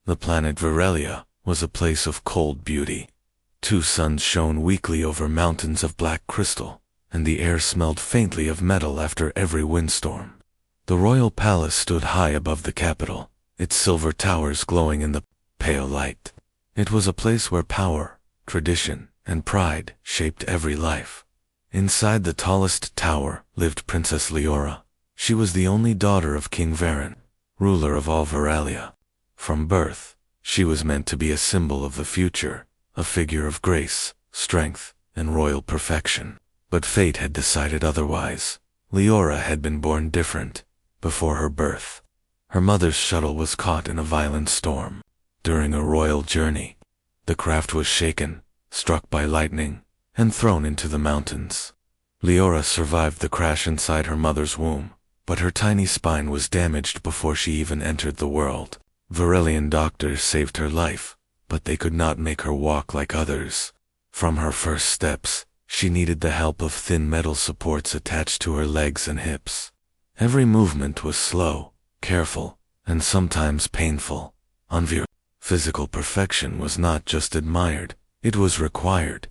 The planet Varelia was a place of cold beauty. 2 suns shone weakly over mountains of black crystal, and the air smelled faintly of metal after every windstorm. The royal palace stood high above the capital, its silver towers glowing in the pale light. It was a place where power, tradition, and pride shaped every life. Inside the tallest tower lived Princess Leora. She was the only daughter of King Varen, ruler of all Varelia. From birth, she was meant to be a symbol of the future, a figure of grace, strength, and royal perfection. But fate had decided otherwise. Leora had been born different. Before her birth, her mother's shuttle was caught in a violent storm. During a royal journey, the craft was shaken, struck by lightning, and thrown into the mountains. Leora survived the crash inside her mother's womb, but her tiny spine was damaged before she even entered the world. Varelian doctors saved her life, but they could not make her walk like others. From her first steps, she needed the help of thin metal supports attached to her legs and hips. Every movement was slow, careful, and sometimes painful. Physical perfection was not just admired, it was required.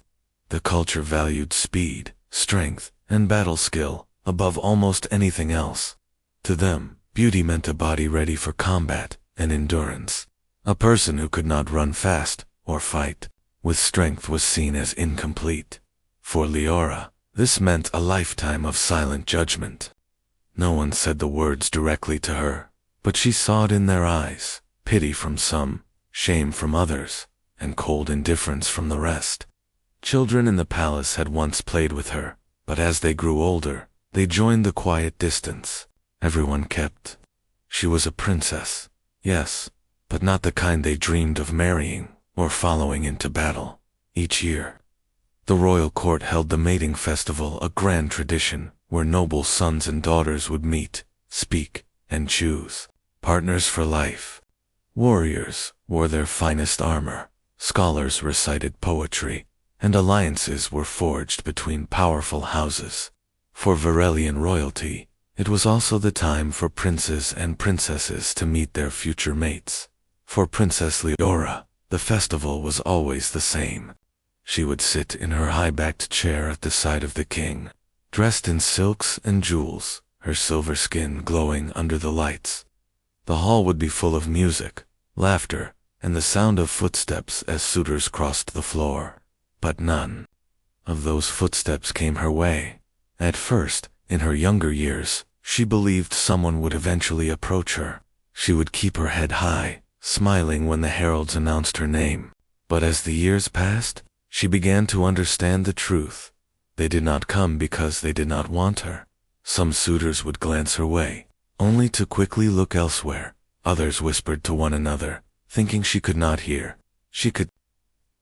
The culture valued speed, strength, and battle skill above almost anything else. To them, beauty meant a body ready for combat and endurance. A person who could not run fast or fight with strength was seen as incomplete. For Leora, this meant a lifetime of silent judgment. No one said the words directly to her, but she saw it in their eyes, pity from some, shame from others, and cold indifference from the rest. Children in the palace had once played with her, but as they grew older, they joined the quiet distance. Everyone kept. She was a princess, yes, but not the kind they dreamed of marrying or following into battle. Each year, the royal court held the mating festival, a grand tradition where noble sons and daughters would meet, speak, and choose partners for life. Warriors wore their finest armor, scholars recited poetry, and alliances were forged between powerful houses. For Varelian royalty, it was also the time for princes and princesses to meet their future mates. For Princess Leora, the festival was always the same. She would sit in her high-backed chair at the side of the king, dressed in silks and jewels, her silver skin glowing under the lights. The hall would be full of music, laughter, and the sound of footsteps as suitors crossed the floor. But none of those footsteps came her way. At first, in her younger years, she believed someone would eventually approach her. She would keep her head high, smiling when the heralds announced her name. But as the years passed, she began to understand the truth. They did not come because they did not want her. Some suitors would glance her way, only to quickly look elsewhere. Others whispered to one another, thinking she could not hear.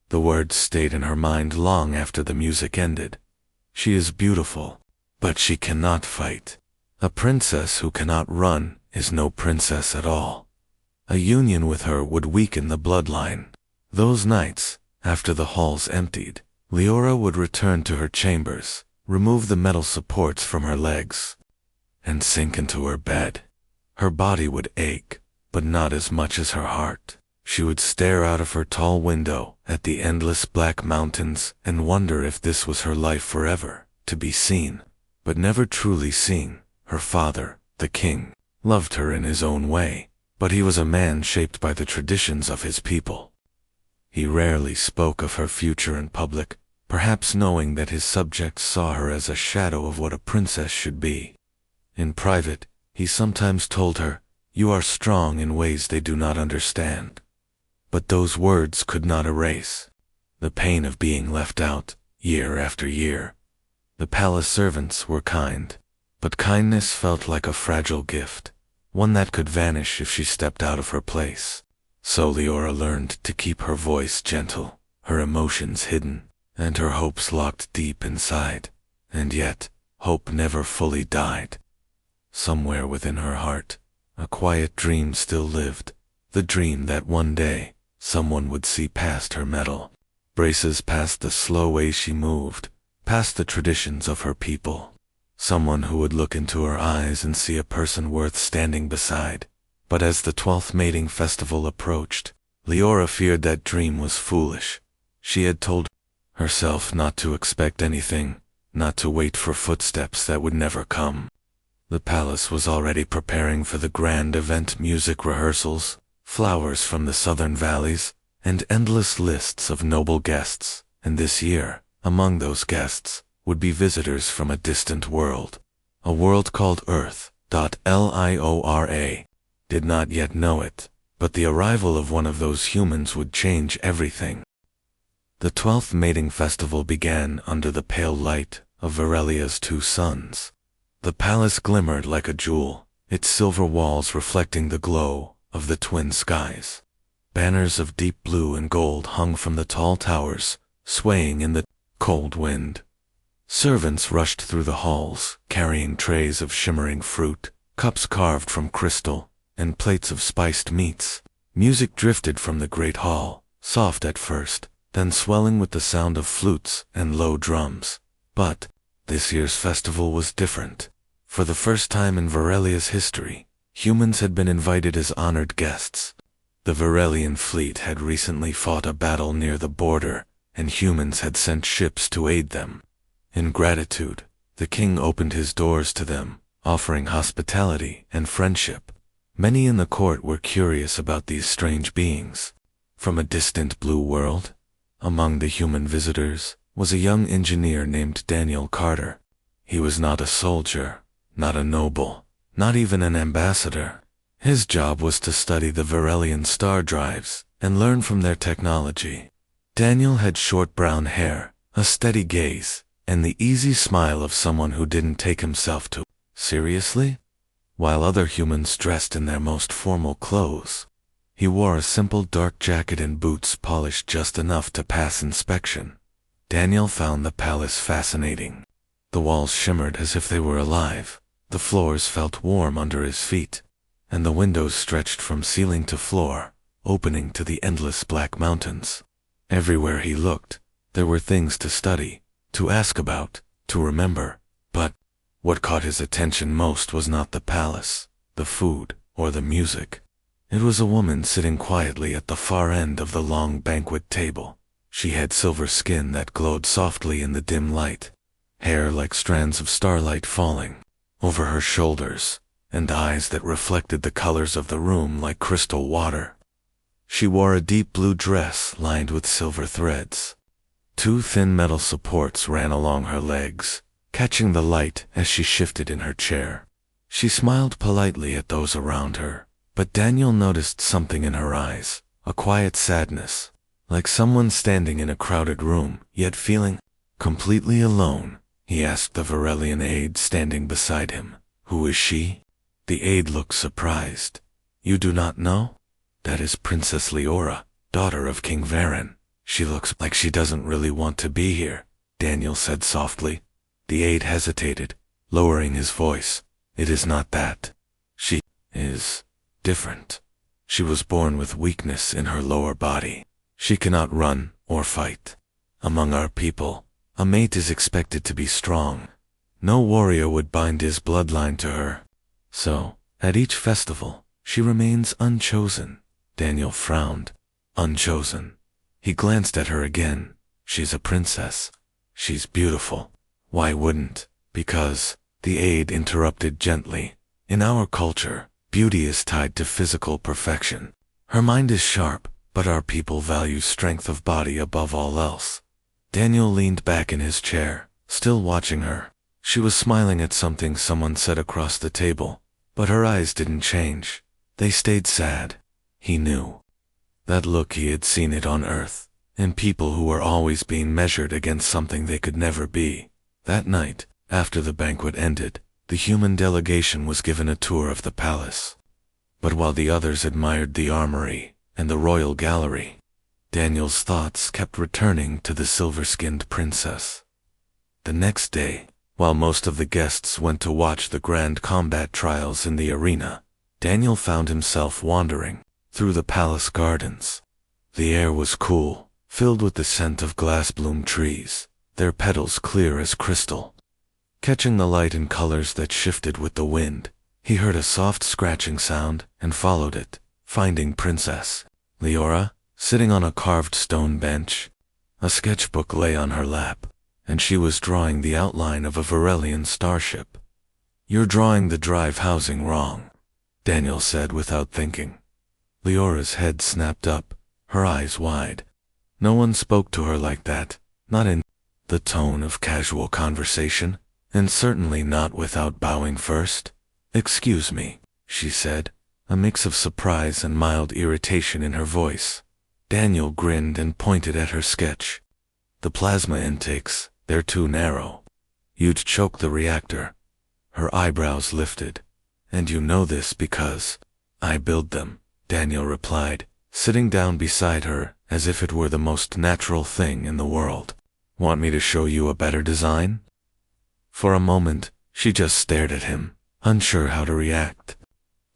The words stayed in her mind long after the music ended. She is beautiful, but she cannot fight. A princess who cannot run is no princess at all. A union with her would weaken the bloodline. Those nights, after the halls emptied, Leora would return to her chambers, remove the metal supports from her legs, and sink into her bed. Her body would ache, but not as much as her heart. She would stare out of her tall window at the endless black mountains and wonder if this was her life forever, to be seen, but never truly seen. Her father, the king, loved her in his own way, but he was a man shaped by the traditions of his people. He rarely spoke of her future in public, perhaps knowing that his subjects saw her as a shadow of what a princess should be. In private, he sometimes told her, "You are strong in ways they do not understand." But those words could not erase the pain of being left out, year after year. The palace servants were kind, but kindness felt like a fragile gift, one that could vanish if she stepped out of her place. So Leora learned to keep her voice gentle, her emotions hidden, and her hopes locked deep inside. And yet, hope never fully died. Somewhere within her heart, a quiet dream still lived, the dream that one day, someone would see past her metal, braces past the slow way she moved, past the traditions of her people. Someone who would look into her eyes and see a person worth standing beside. But as the 12th mating festival approached, Leora feared that dream was foolish. She had told herself not to expect anything, not to wait for footsteps that would never come. The palace was already preparing for the grand event: music rehearsals, flowers from the southern valleys, and endless lists of noble guests. And this year, among those guests, would be visitors from a distant world. A world called Earth. Liora did not yet know it, but the arrival of one of those humans would change everything. The 12th mating festival began under the pale light of Verelia's 2 sons. The palace glimmered like a jewel, its silver walls reflecting the glow of the twin skies. Banners of deep blue and gold hung from the tall towers, swaying in the cold wind. Servants rushed through the halls, carrying trays of shimmering fruit, cups carved from crystal, and plates of spiced meats. Music drifted from the great hall, soft at first, then swelling with the sound of flutes and low drums. But this year's festival was different. For the first time in Verelia's history, humans had been invited as honored guests. The Verelian fleet had recently fought a battle near the border, and humans had sent ships to aid them. In gratitude, the king opened his doors to them, offering hospitality and friendship. Many in the court were curious about these strange beings. From a distant blue world, among the human visitors, was a young engineer named Daniel Carter. He was not a soldier, not a noble, not even an ambassador. His job was to study the Verelian star drives and learn from their technology. Daniel had short brown hair, a steady gaze, and the easy smile of someone who didn't take himself too seriously. While other humans dressed in their most formal clothes, he wore a simple dark jacket and boots polished just enough to pass inspection. Daniel found the palace fascinating. The walls shimmered as if they were alive, the floors felt warm under his feet, and the windows stretched from ceiling to floor, opening to the endless black mountains. Everywhere he looked, there were things to study, to ask about, to remember. But what caught his attention most was not the palace, the food, or the music. It was a woman sitting quietly at the far end of the long banquet table. She had silver skin that glowed softly in the dim light, hair like strands of starlight falling over her shoulders, and eyes that reflected the colors of the room like crystal water. She wore a deep blue dress lined with silver threads. 2 thin metal supports ran along her legs, catching the light as she shifted in her chair. She smiled politely at those around her, but Daniel noticed something in her eyes, a quiet sadness, like someone standing in a crowded room, yet feeling completely alone. He asked the Verelian aide standing beside him, "Who is she?" The aide looked surprised. "You do not know? That is Princess Leora, daughter of King Varen. She looks like she doesn't really want to be here," Daniel said softly. The aide hesitated, lowering his voice. "It is not that. She is different. She was born with weakness in her lower body. She cannot run or fight. Among our people, a mate is expected to be strong. No warrior would bind his bloodline to her. So, at each festival, she remains unchosen." Daniel frowned. "Unchosen." He glanced at her again. "She's a princess. She's beautiful." "Why wouldn't?" "Because," the aide interrupted gently, "in our culture, beauty is tied to physical perfection. Her mind is sharp, but our people value strength of body above all else." Daniel leaned back in his chair, still watching her. She was smiling at something someone said across the table, but her eyes didn't change. They stayed sad. He knew. That look, he had seen it on Earth, in people who were always being measured against something they could never be. That night, after the banquet ended, the human delegation was given a tour of the palace. But while the others admired the armory and the royal gallery, Daniel's thoughts kept returning to the silver-skinned princess. The next day, while most of the guests went to watch the grand combat trials in the arena, Daniel found himself wandering through the palace gardens. The air was cool, filled with the scent of glass-bloom trees, their petals clear as crystal. Catching the light and colors that shifted with the wind, he heard a soft scratching sound and followed it, finding Princess Leora, sitting on a carved stone bench. A sketchbook lay on her lap, and she was drawing the outline of a Varelian starship. "You're drawing the drive housing wrong," Daniel said without thinking. Leora's head snapped up, her eyes wide. No one spoke to her like that, not in the tone of casual conversation, and certainly not without bowing first. "Excuse me," she said, a mix of surprise and mild irritation in her voice. Daniel grinned and pointed at her sketch. "The plasma intakes, they're too narrow. You'd choke the reactor." Her eyebrows lifted. "And you know this because I build them," Daniel replied, sitting down beside her as if it were the most natural thing in the world. "Want me to show you a better design?" For a moment, she just stared at him, unsure how to react.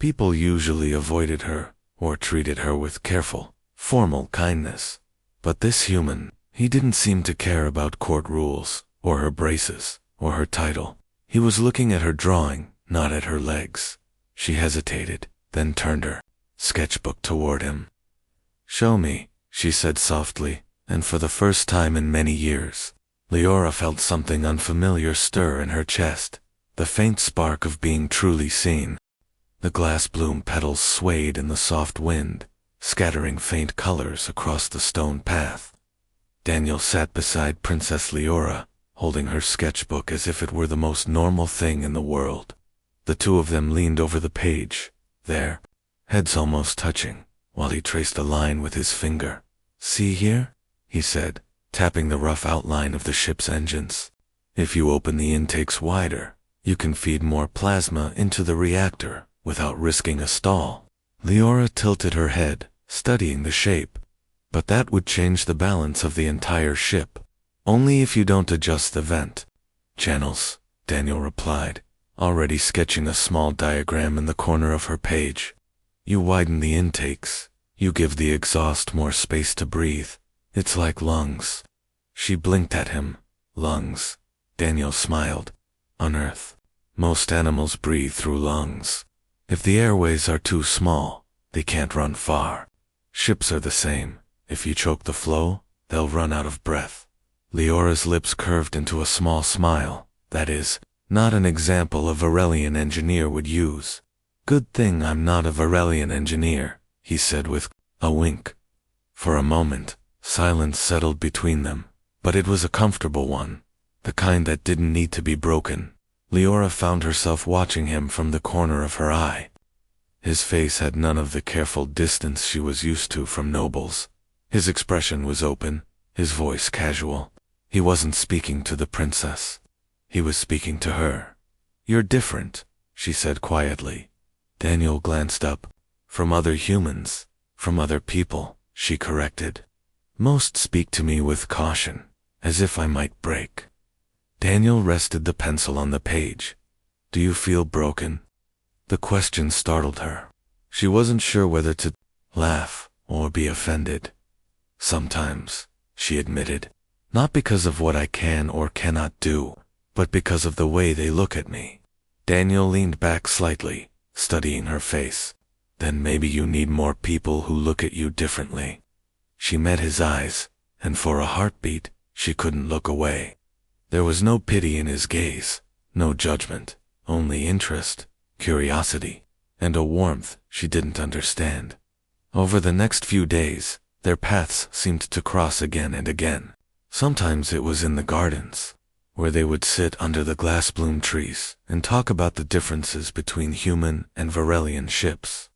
People usually avoided her, or treated her with careful, formal kindness. But this human, he didn't seem to care about court rules, or her braces, or her title. He was looking at her drawing, not at her legs. She hesitated, then turned her sketchbook toward him. "Show me," she said softly, and for the first time in many years, Leora felt something unfamiliar stir in her chest, the faint spark of being truly seen. The glass bloom petals swayed in the soft wind, scattering faint colors across the stone path. Daniel sat beside Princess Leora, holding her sketchbook as if it were the most normal thing in the world. The two of them leaned over the page, their heads almost touching, while he traced a line with his finger. "See here?" he said, tapping the rough outline of the ship's engines. "If you open the intakes wider, you can feed more plasma into the reactor without risking a stall." Leora tilted her head, studying the shape. "But that would change the balance of the entire ship. Only if you don't adjust the vent channels," Daniel replied, already sketching a small diagram in the corner of her page. "You widen the intakes. You give the exhaust more space to breathe. It's like lungs." She blinked at him. "Lungs?" Daniel smiled. "On Earth, most animals breathe through lungs. If the airways are too small, they can't run far. Ships are the same. If you choke the flow, they'll run out of breath." Leora's lips curved into a small smile. "That is not an example a Varelian engineer would use." "Good thing I'm not a Varelian engineer," he said with a wink. For a moment, silence settled between them, but it was a comfortable one, the kind that didn't need to be broken. Leora found herself watching him from the corner of her eye. His face had none of the careful distance she was used to from nobles. His expression was open, his voice casual. He wasn't speaking to the princess. He was speaking to her. "You're different," she said quietly. Daniel glanced up. "From other humans, from other people," she corrected. "Most speak to me with caution, as if I might break." Daniel rested the pencil on the page. "Do you feel broken?" The question startled her. She wasn't sure whether to laugh or be offended. "Sometimes," she admitted. "Not because of what I can or cannot do, but because of the way they look at me." Daniel leaned back slightly, studying her face. "Then maybe you need more people who look at you differently." She met his eyes, and for a heartbeat, she couldn't look away. There was no pity in his gaze, no judgment, only interest, curiosity, and a warmth she didn't understand. Over the next few days, their paths seemed to cross again and again. Sometimes it was in the gardens, where they would sit under the glass bloom trees and talk about the differences between human and Varelian ships.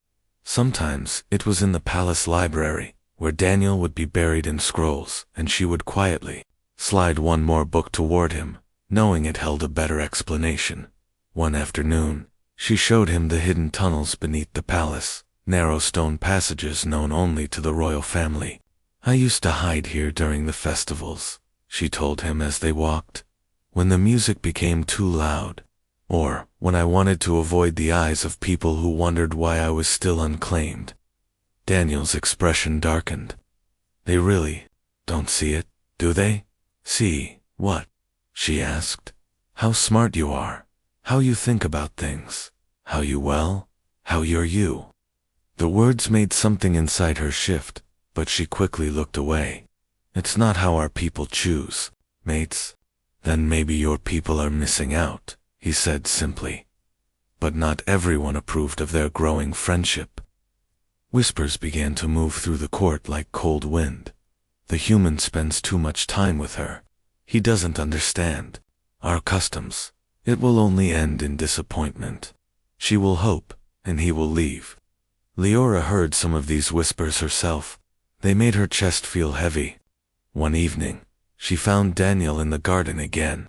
Sometimes it was in the palace library, where Daniel would be buried in scrolls and she would quietly slide one more book toward him, knowing it held a better explanation. One afternoon, she showed him the hidden tunnels beneath the palace, narrow stone passages known only to the royal family. "I used to hide here during the festivals," she told him as they walked. "When the music became too loud, or when I wanted to avoid the eyes of people who wondered why I was still unclaimed." Daniel's expression darkened. "They really don't see it, do they?" "See what?" she asked. "How smart you are, how you think about things, how you're you." The words made something inside her shift, but she quickly looked away. It's not how our people choose, mates. Then maybe your people are missing out, he said simply. But not everyone approved of their growing friendship. Whispers began to move through the court like cold wind. The human spends too much time with her. He doesn't understand our customs. It will only end in disappointment. She will hope, and he will leave. Leora heard some of these whispers herself. They made her chest feel heavy. One evening, she found Daniel in the garden again,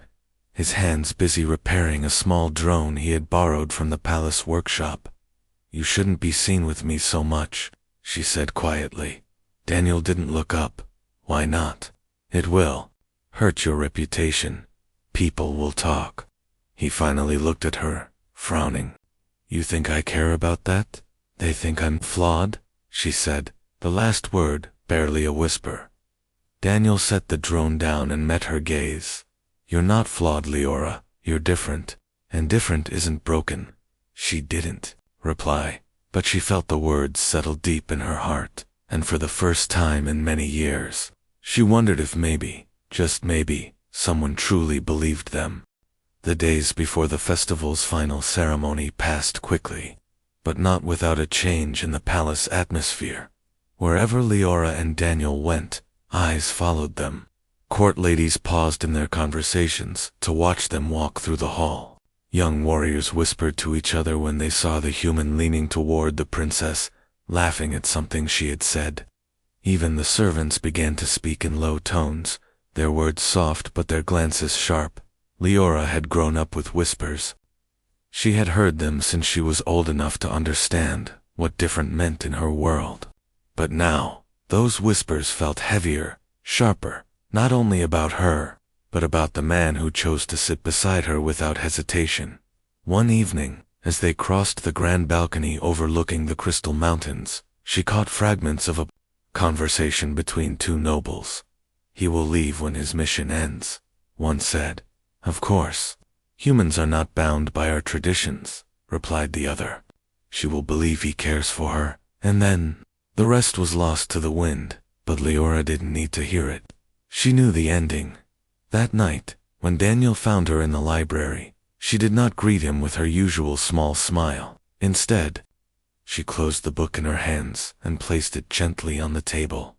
his hands busy repairing a small drone he had borrowed from the palace workshop. You shouldn't be seen with me so much, she said quietly. Daniel didn't look up. Why not? It will hurt your reputation. People will talk. He finally looked at her, frowning. You think I care about that? They think I'm flawed, she said, the last word barely a whisper. Daniel set the drone down and met her gaze. You're not flawed, Leora. You're different. And different isn't broken. She didn't reply, but she felt the words settle deep in her heart, and for the first time in many years, she wondered if maybe, just maybe, someone truly believed them. The days before the festival's final ceremony passed quickly, but not without a change in the palace atmosphere. Wherever Leora and Daniel went, eyes followed them. Court ladies paused in their conversations to watch them walk through the hall. Young warriors whispered to each other when they saw the human leaning toward the princess, laughing at something she had said. Even the servants began to speak in low tones, their words soft but their glances sharp. Leora had grown up with whispers. She had heard them since she was old enough to understand what different meant in her world. But now, those whispers felt heavier, sharper, not only about her, but about the man who chose to sit beside her without hesitation. One evening, as they crossed the grand balcony overlooking the Crystal Mountains, she caught fragments of a conversation between two nobles. He will leave when his mission ends, one said. Of course. Humans are not bound by our traditions, replied the other. She will believe he cares for her, and then the rest was lost to the wind, but Leora didn't need to hear it. She knew the ending. That night, when Daniel found her in the library, she did not greet him with her usual small smile. Instead, she closed the book in her hands and placed it gently on the table.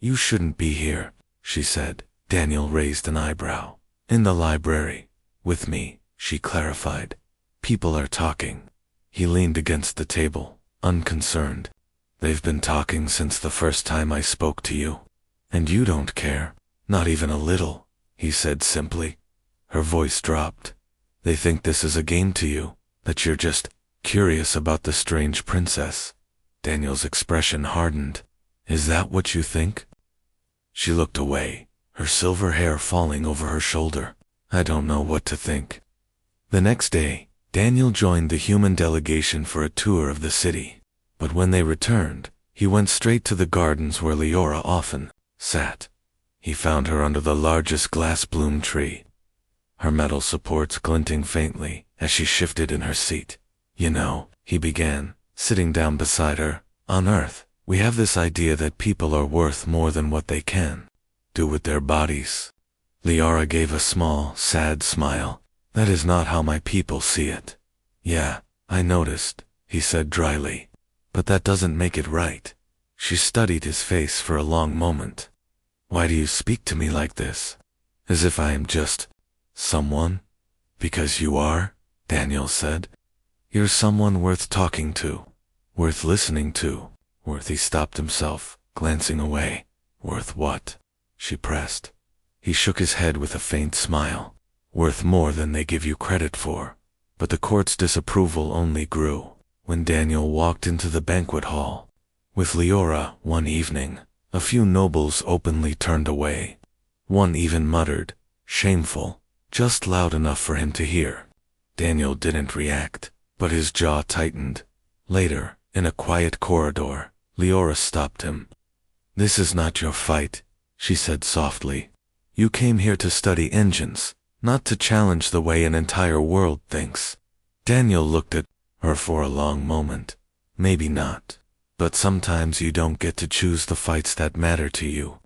You shouldn't be here, she said. Daniel raised an eyebrow. In the library. With me, she clarified. People are talking. He leaned against the table, unconcerned. They've been talking since the first time I spoke to you. And you don't care. Not even a little, he said simply. Her voice dropped. They think this is a game to you, that you're just curious about the strange princess. Daniel's expression hardened. Is that what you think? She looked away, her silver hair falling over her shoulder. I don't know what to think. The next day, Daniel joined the human delegation for a tour of the city. But when they returned, he went straight to the gardens where Leora often sat. He found her under the largest glass bloom tree, her metal supports glinting faintly as she shifted in her seat. You know, he began, sitting down beside her, on Earth, we have this idea that people are worth more than what they can do with their bodies. Leora gave a small, sad smile. That is not how my people see it. Yeah, I noticed, he said dryly. But that doesn't make it right. She studied his face for a long moment. Why do you speak to me like this? As if I am just someone? Because you are, Daniel said. You're someone worth talking to, worth listening to, worth. He stopped himself, glancing away. Worth what? She pressed. He shook his head with a faint smile. Worth more than they give you credit for. But the court's disapproval only grew when Daniel walked into the banquet hall. With Leora, one evening, a few nobles openly turned away. One even muttered, shameful, just loud enough for him to hear. Daniel didn't react, but his jaw tightened. Later, in a quiet corridor, Leora stopped him. This is not your fight, she said softly. You came here to study engines, not to challenge the way an entire world thinks. Daniel looked at her for a long moment. Maybe not. But sometimes you don't get to choose the fights that matter to you.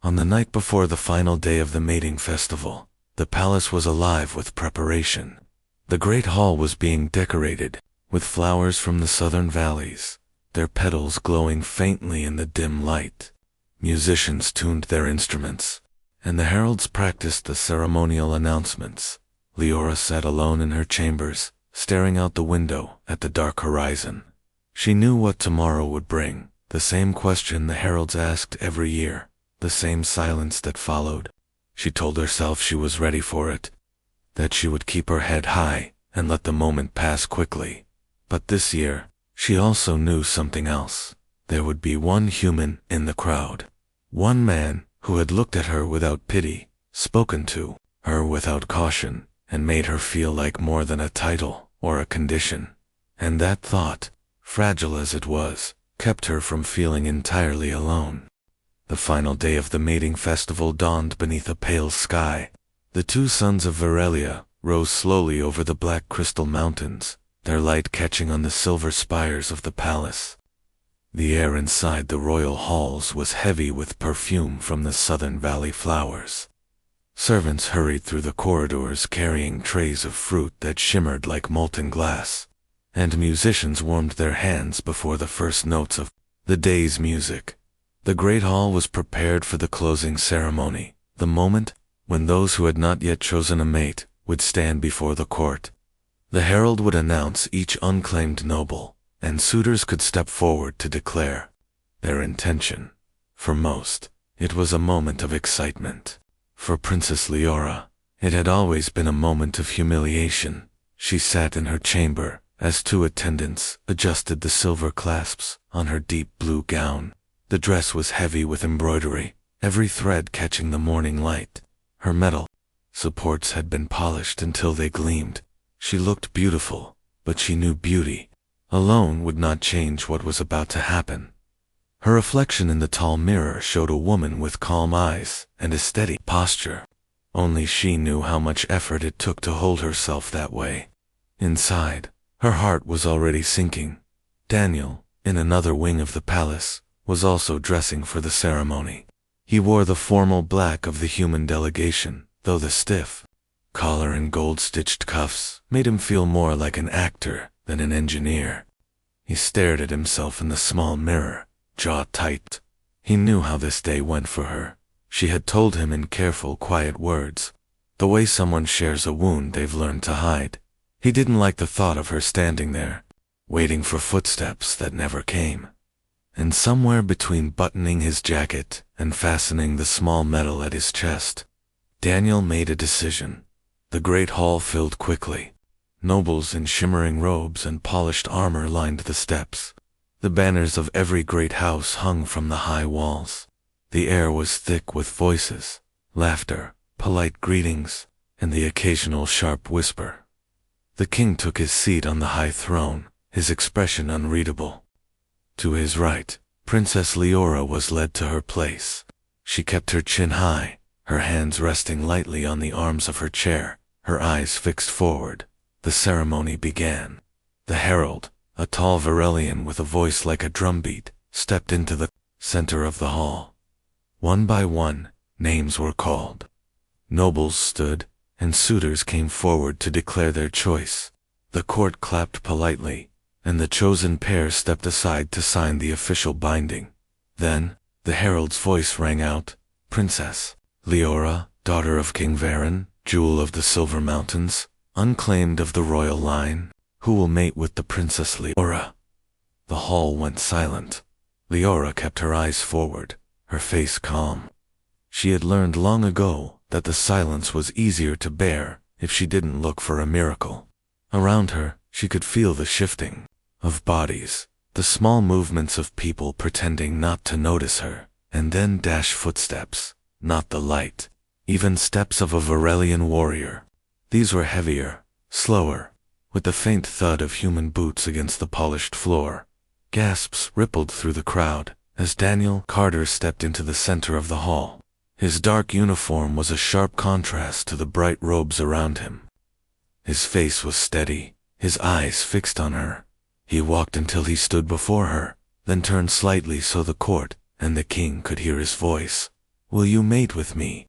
On the night before the final day of the mating festival, the palace was alive with preparation. The great hall was being decorated with flowers from the southern valleys, their petals glowing faintly in the dim light. Musicians tuned their instruments, and the heralds practiced the ceremonial announcements. Leora sat alone in her chambers, staring out the window at the dark horizon. She knew what tomorrow would bring, the same question the heralds asked every year, the same silence that followed. She told herself she was ready for it, that she would keep her head high and let the moment pass quickly. But this year, she also knew something else. There would be one human in the crowd. One man who had looked at her without pity, spoken to her without caution, and made her feel like more than a title or a condition. And that thought, fragile as it was, kept her from feeling entirely alone. The final day of the mating festival dawned beneath a pale sky. The two suns of Varelia rose slowly over the black crystal mountains, their light catching on the silver spires of the palace. The air inside the royal halls was heavy with perfume from the southern valley flowers. Servants hurried through the corridors carrying trays of fruit that shimmered like molten glass, and musicians warmed their hands before the first notes of the day's music. The great hall was prepared for the closing ceremony, the moment when those who had not yet chosen a mate would stand before the court. The herald would announce each unclaimed noble, and suitors could step forward to declare their intention. For most, it was a moment of excitement. For Princess Leora, it had always been a moment of humiliation. She sat in her chamber as two attendants adjusted the silver clasps on her deep blue gown. The dress was heavy with embroidery, every thread catching the morning light. Her metal supports had been polished until they gleamed. She looked beautiful, but she knew beauty alone would not change what was about to happen. Her reflection in the tall mirror showed a woman with calm eyes and a steady posture. Only she knew how much effort it took to hold herself that way. Inside, her heart was already sinking. Daniel, in another wing of the palace, was also dressing for the ceremony. He wore the formal black of the human delegation, though the stiff collar and gold-stitched cuffs made him feel more like an actor than an engineer. He stared at himself in the small mirror, jaw tight. He knew how this day went for her. She had told him in careful, quiet words, the way someone shares a wound they've learned to hide. He didn't like the thought of her standing there, waiting for footsteps that never came. And somewhere between buttoning his jacket and fastening the small medal at his chest, Daniel made a decision. The great hall filled quickly. Nobles in shimmering robes and polished armor lined the steps. The banners of every great house hung from the high walls. The air was thick with voices, laughter, polite greetings, and the occasional sharp whisper. The king took his seat on the high throne, his expression unreadable. To his right, Princess Leora was led to her place. She kept her chin high, her hands resting lightly on the arms of her chair, her eyes fixed forward. The ceremony began. The herald, a tall Varelian with a voice like a drumbeat, stepped into the center of the hall. One by one, names were called. Nobles stood, and suitors came forward to declare their choice. The court clapped politely, and the chosen pair stepped aside to sign the official binding. Then, the herald's voice rang out, "Princess Leora, daughter of King Varen, jewel of the Silver Mountains, unclaimed of the royal line, who will mate with the Princess Leora." The hall went silent. Leora kept her eyes forward, her face calm. She had learned long ago that the silence was easier to bear if she didn't look for a miracle. Around her, she could feel the shifting of bodies, the small movements of people pretending not to notice her, and then dash footsteps, not the light, even steps of a Varelian warrior. These were heavier, slower, with the faint thud of human boots against the polished floor. Gasps rippled through the crowd as Daniel Carter stepped into the center of the hall. His dark uniform was a sharp contrast to the bright robes around him. His face was steady, his eyes fixed on her. He walked until he stood before her, then turned slightly so the court and the king could hear his voice. "Will you mate with me?"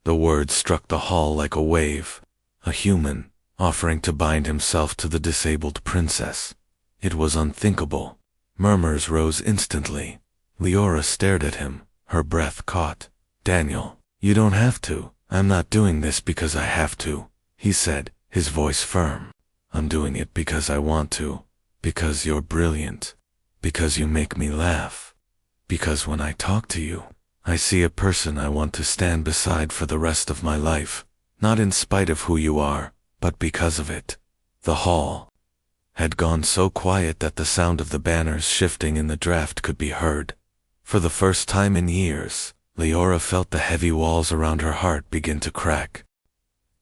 The words struck the hall like a wave. A human, offering to bind himself to the disabled princess. It was unthinkable. Murmurs rose instantly. Leora stared at him, her breath caught. "Daniel, you don't have to. I'm not doing this because I have to," he said, his voice firm. "I'm doing it because I want to. Because you're brilliant. Because you make me laugh. Because when I talk to you, I see a person I want to stand beside for the rest of my life, not in spite of who you are, but because of it." The hall had gone so quiet that the sound of the banners shifting in the draft could be heard. For the first time in years, Leora felt the heavy walls around her heart begin to crack.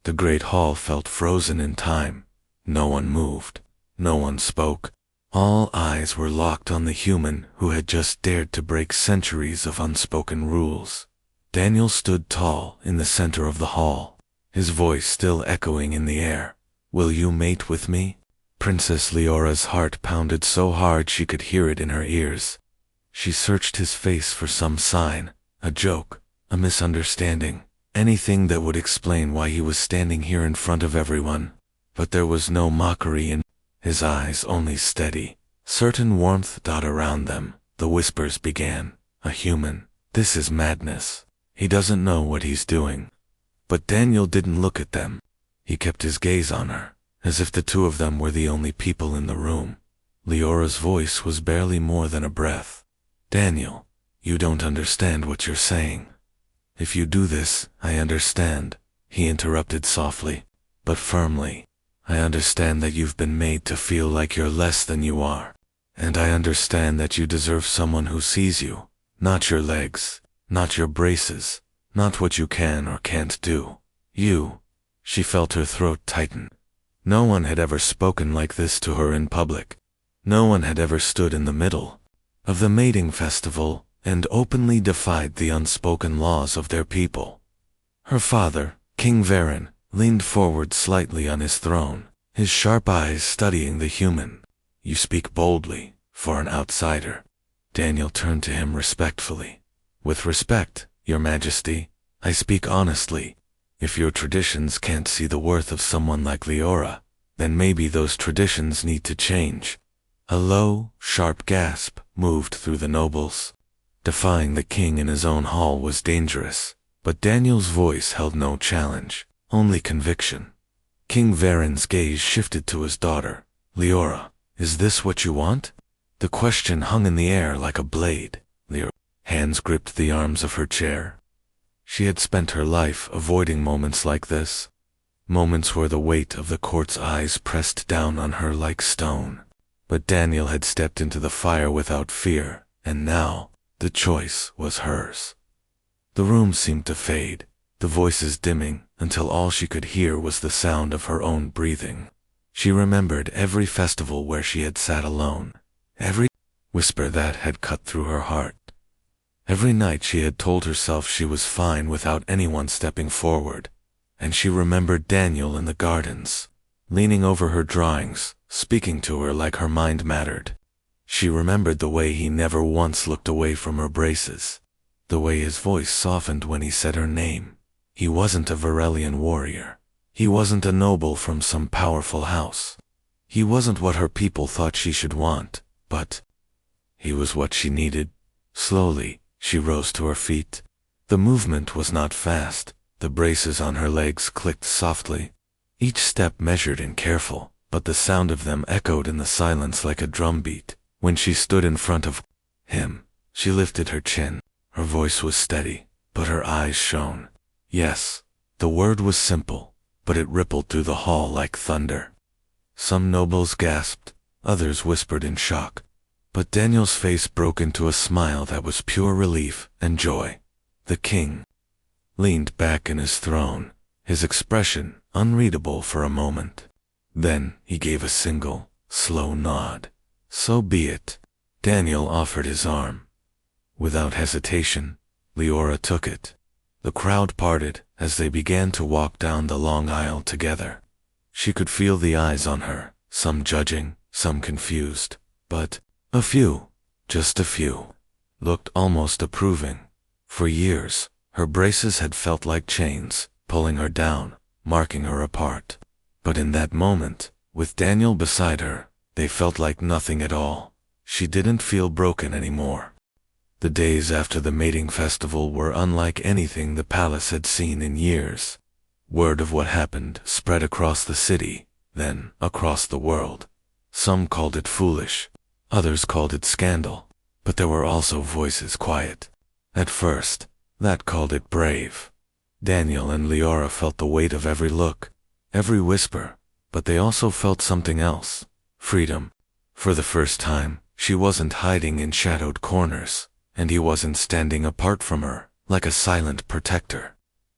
The great hall felt frozen in time. No one moved. No one spoke. All eyes were locked on the human who had just dared to break centuries of unspoken rules. Daniel stood tall in the center of the hall, his voice still echoing in the air. "Will you mate with me?" Princess Leora's heart pounded so hard she could hear it in her ears. She searched his face for some sign, a joke, a misunderstanding, anything that would explain why he was standing here in front of everyone. But there was no mockery in his eyes, only steady, certain warmth dot around them. The whispers began. "A human. This is madness. He doesn't know what he's doing." But Daniel didn't look at them. He kept his gaze on her, as if the two of them were the only people in the room. Leora's voice was barely more than a breath. "Daniel, you don't understand what you're saying." "If you do this, I understand," he interrupted softly, but firmly. "I understand that you've been made to feel like you're less than you are. And I understand that you deserve someone who sees you, not your legs, not your braces, not what you can or can't do. You." She felt her throat tighten. No one had ever spoken like this to her in public. No one had ever stood in the middle of the mating festival and openly defied the unspoken laws of their people. Her father, King Varen, leaned forward slightly on his throne, his sharp eyes studying the human. "You speak boldly, for an outsider." Daniel turned to him respectfully. "With respect, Your Majesty, I speak honestly. If your traditions can't see the worth of someone like Leora, then maybe those traditions need to change." A low, sharp gasp moved through the nobles. Defying the king in his own hall was dangerous, but Daniel's voice held no challenge, only conviction. King Varen's gaze shifted to his daughter. "Leora, is this what you want?" The question hung in the air like a blade. Leora's hands gripped the arms of her chair. She had spent her life avoiding moments like this, moments where the weight of the court's eyes pressed down on her like stone. But Daniel had stepped into the fire without fear, and now the choice was hers. The room seemed to fade, the voices dimming, until all she could hear was the sound of her own breathing. She remembered every festival where she had sat alone, every whisper that had cut through her heart. Every night she had told herself she was fine without anyone stepping forward, and she remembered Daniel in the gardens, leaning over her drawings, speaking to her like her mind mattered. She remembered the way he never once looked away from her braces, the way his voice softened when he said her name. He wasn't a Varelian warrior. He wasn't a noble from some powerful house. He wasn't what her people thought she should want, but he was what she needed. Slowly, she rose to her feet. The movement was not fast. The braces on her legs clicked softly, each step measured and careful, but the sound of them echoed in the silence like a drumbeat. When she stood in front of him, she lifted her chin. Her voice was steady, but her eyes shone. Yes, the word was simple, but it rippled through the hall like thunder. Some nobles gasped, others whispered in shock, but Daniel's face broke into a smile that was pure relief and joy. The king leaned back in his throne, his expression unreadable for a moment. Then he gave a single, slow nod. "So be it." Daniel offered his arm. Without hesitation, Leora took it. The crowd parted as they began to walk down the long aisle together. She could feel the eyes on her, some judging, some confused, but a few, just a few, looked almost approving. For years, her braces had felt like chains, pulling her down, marking her apart. But in that moment, with Daniel beside her, they felt like nothing at all. She didn't feel broken anymore. The days after the mating festival were unlike anything the palace had seen in years. Word of what happened spread across the city, then across the world. Some called it foolish, others called it scandal, but there were also voices quiet. At first, that called it brave. Daniel and Leora felt the weight of every look, every whisper, but they also felt something else, freedom. For the first time, she wasn't hiding in shadowed corners, and he wasn't standing apart from her, like a silent protector.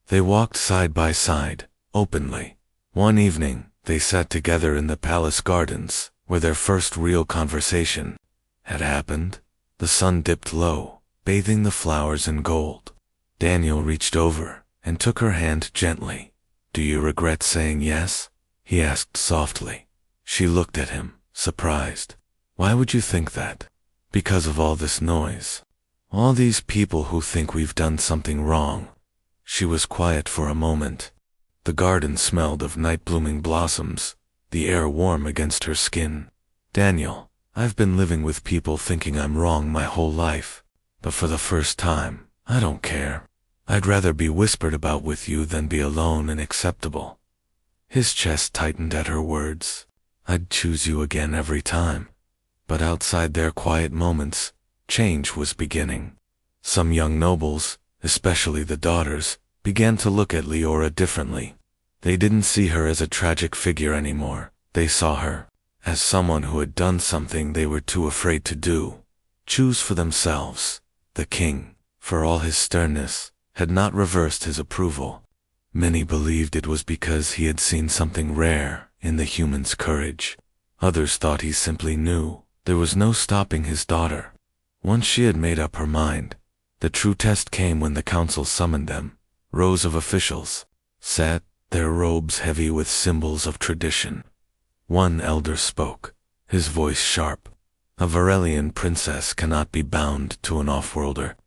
They walked side by side, openly. One evening, they sat together in the palace gardens, where their first real conversation had happened. The sun dipped low, bathing the flowers in gold. Daniel reached over and took her hand gently. "Do you regret saying yes?" he asked softly. She looked at him, surprised. "Why would you think that?" "Because of all this noise. All these people who think we've done something wrong." She was quiet for a moment. The garden smelled of night-blooming blossoms, the air warm against her skin. "Daniel, I've been living with people thinking I'm wrong my whole life. But for the first time, I don't care. I'd rather be whispered about with you than be alone and acceptable." His chest tightened at her words. "I'd choose you again every time." But outside their quiet moments, change was beginning. Some young nobles, especially the daughters, began to look at Leora differently. They didn't see her as a tragic figure anymore. They saw her as someone who had done something they were too afraid to do. Choose for themselves. The king, for all his sternness, had not reversed his approval. Many believed it was because he had seen something rare in the human's courage. Others thought he simply knew there was no stopping his daughter. Once she had made up her mind, the true test came when the council summoned them. Rows of officials sat, their robes heavy with symbols of tradition. One elder spoke, his voice sharp. "A Varelian princess cannot be bound to an off-worlder."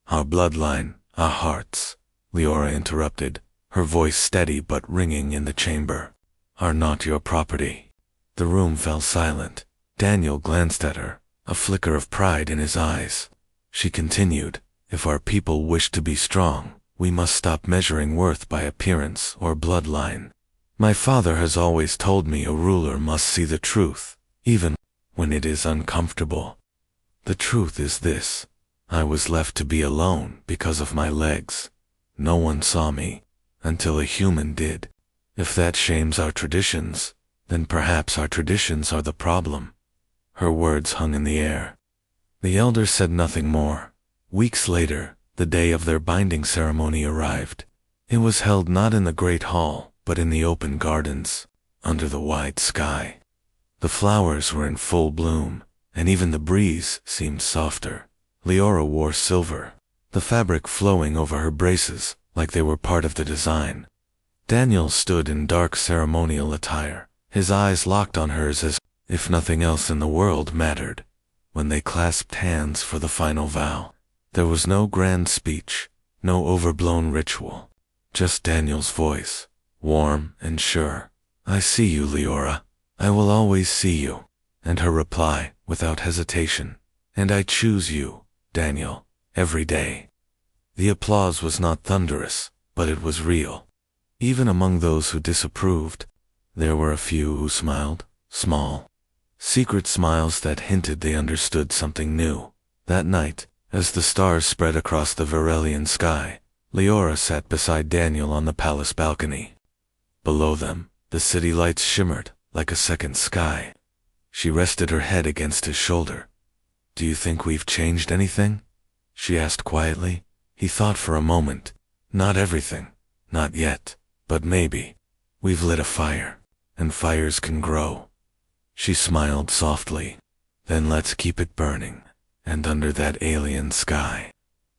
"Our bloodline, our hearts," Leora interrupted, her voice steady but ringing in the chamber, "are not your property." The room fell silent. Daniel glanced at her, a flicker of pride in his eyes. She continued, "If our people wish to be strong, we must stop measuring worth by appearance or bloodline. My father has always told me a ruler must see the truth, even when it is uncomfortable. The truth is this: I was left to be alone because of my legs. No one saw me, until a human did. If that shames our traditions, then perhaps our traditions are the problem." Her words hung in the air. The elder said nothing more. Weeks later, the day of their binding ceremony arrived. It was held not in the great hall, but in the open gardens, under the wide sky. The flowers were in full bloom, and even the breeze seemed softer. Leora wore silver, the fabric flowing over her braces like they were part of the design. Daniel stood in dark ceremonial attire, his eyes locked on hers as if nothing else in the world mattered. When they clasped hands for the final vow, there was no grand speech, no overblown ritual, just Daniel's voice, warm and sure. "I see you, Leora. I will always see you." And her reply, without hesitation, "And I choose you, Daniel, every day." The applause was not thunderous, but it was real. Even among those who disapproved, there were a few who smiled, small, secret smiles that hinted they understood something new. That night, as the stars spread across the Varelian sky, Leora sat beside Daniel on the palace balcony. Below them, the city lights shimmered like a second sky. She rested her head against his shoulder. "Do you think we've changed anything?" she asked quietly. He thought for a moment. "Not everything. Not yet. But maybe. We've lit a fire, and fires can grow." She smiled softly. "Then let's keep it burning." And under that alien sky,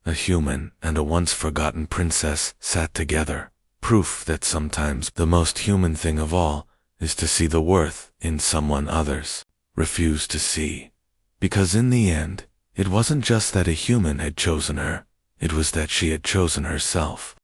a human and a once-forgotten princess sat together, proof that sometimes the most human thing of all is to see the worth in someone others refuse to see. Because in the end, It wasn't just that a human had chosen her, it was that she had chosen herself.